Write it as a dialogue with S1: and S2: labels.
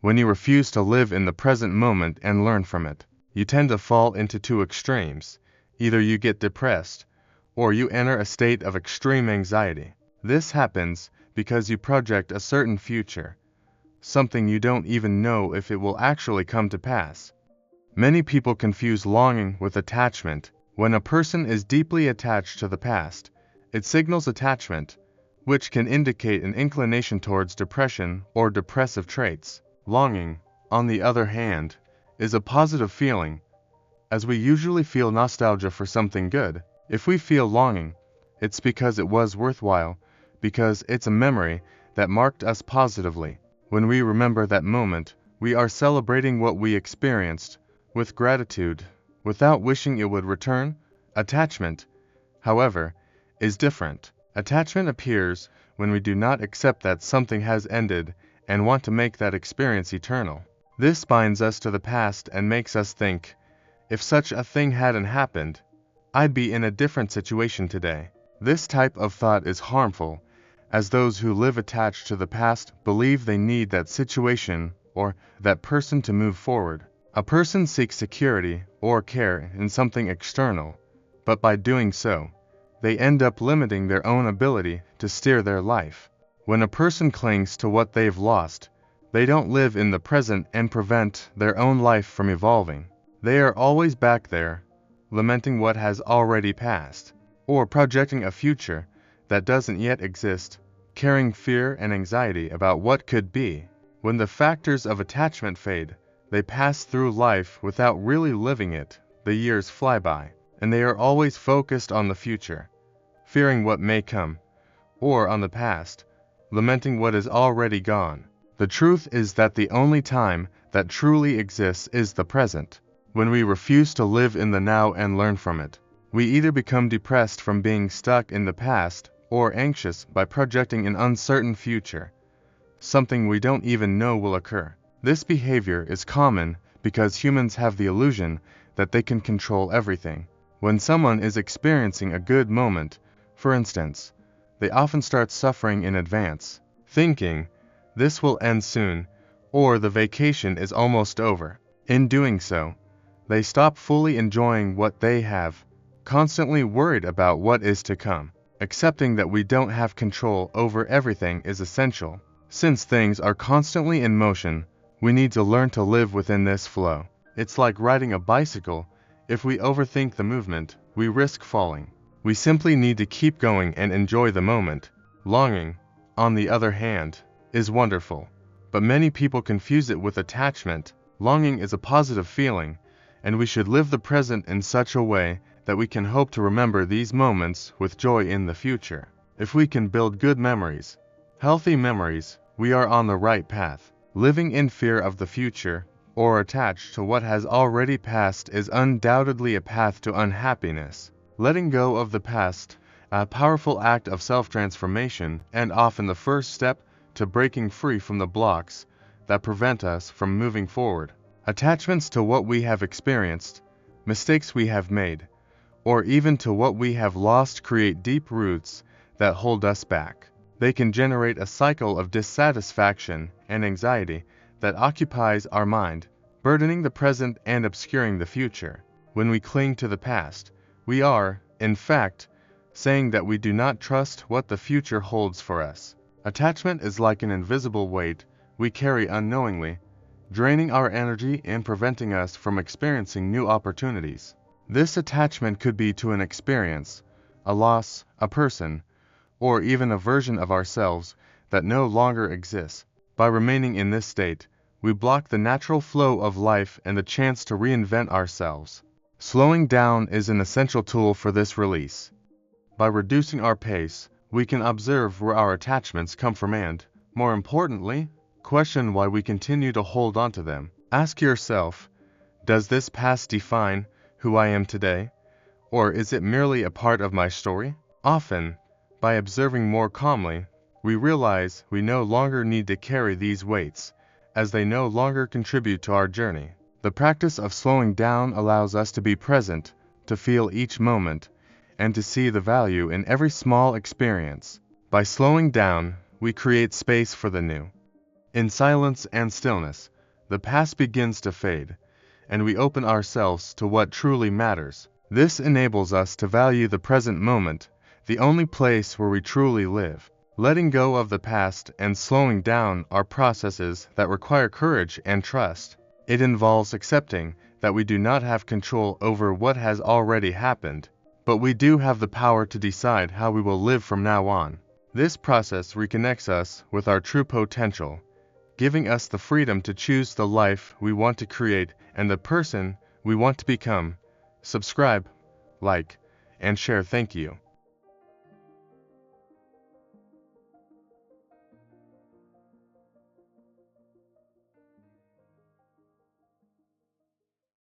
S1: When you refuse to live in the present moment and learn from it, you tend to fall into two extremes. Either you get depressed, or you enter a state of extreme anxiety. This happens because you project a certain future, something you don't even know if it will actually come to pass. Many people confuse longing with attachment. When a person is deeply attached to the past, it signals attachment, which can indicate an inclination towards depression or depressive traits. Longing, on the other hand, is a positive feeling, as we usually feel nostalgia for something good. If we feel longing, it's because it was worthwhile, because it's a memory that marked us positively. When we remember that moment, we are celebrating what we experienced with gratitude, without wishing it would return. Attachment, however, is different. Attachment appears when we do not accept that something has ended and want to make that experience eternal. This binds us to the past and makes us think, if such a thing hadn't happened, I'd be in a different situation today. This type of thought is harmful, as those who live attached to the past believe they need that situation or that person to move forward. A person seeks security or care in something external, but by doing so, they end up limiting their own ability to steer their life. When a person clings to what they've lost, they don't live in the present and prevent their own life from evolving. They are always back there, lamenting what has already passed, or projecting a future that doesn't yet exist, carrying fear and anxiety about what could be. When the factors of attachment fade, they pass through life without really living it. The years fly by, and they are always focused on the future, fearing what may come, or on the past, lamenting what is already gone. The truth is that the only time that truly exists is the present. When we refuse to live in the now and learn from it, we either become depressed from being stuck in the past or anxious by projecting an uncertain future, something we don't even know will occur. This behavior is common because humans have the illusion that they can control everything. When someone is experiencing a good moment, for instance, they often start suffering in advance, thinking, this will end soon, or the vacation is almost over. In doing so, they stop fully enjoying what they have, constantly worried about what is to come. Accepting that we don't have control over everything is essential. Since things are constantly in motion, we need to learn to live within this flow. It's like riding a bicycle. If we overthink the movement, we risk falling. We simply need to keep going and enjoy the moment. Longing, on the other hand, is wonderful, but many people confuse it with attachment. Longing is a positive feeling, and we should live the present in such a way that we can hope to remember these moments with joy in the future. If we can build good memories, healthy memories, we are on the right path. Living in fear of the future, or attached to what has already passed, is undoubtedly a path to unhappiness. Letting go of the past, a powerful act of self-transformation, and often the first step to breaking free from the blocks that prevent us from moving forward. Attachments to what we have experienced, mistakes we have made, or even to what we have lost create deep roots that hold us back. They can generate a cycle of dissatisfaction and anxiety that occupies our mind, burdening the present and obscuring the future. When we cling to the past, we are, in fact, saying that we do not trust what the future holds for us. Attachment is like an invisible weight we carry unknowingly, draining our energy and preventing us from experiencing new opportunities. This attachment could be to an experience, a loss, a person, or even a version of ourselves that no longer exists. By remaining in this state, we block the natural flow of life and the chance to reinvent ourselves. Slowing down is an essential tool for this release. By reducing our pace, we can observe where our attachments come from and, more importantly, question why we continue to hold on to them. Ask yourself, does this past define who I am today, or is it merely a part of my story? Often, by observing more calmly, we realize we no longer need to carry these weights, as they no longer contribute to our journey. The practice of slowing down allows us to be present, to feel each moment, and to see the value in every small experience. By slowing down, we create space for the new. In silence and stillness, the past begins to fade, and we open ourselves to what truly matters. This enables us to value the present moment, the only place where we truly live. Letting go of the past and slowing down are processes that require courage and trust. It involves accepting that we do not have control over what has already happened, but we do have the power to decide how we will live from now on. This process reconnects us with our true potential, giving us the freedom to choose the life we want to create and the person we want to become. Subscribe, like, and share. Thank you.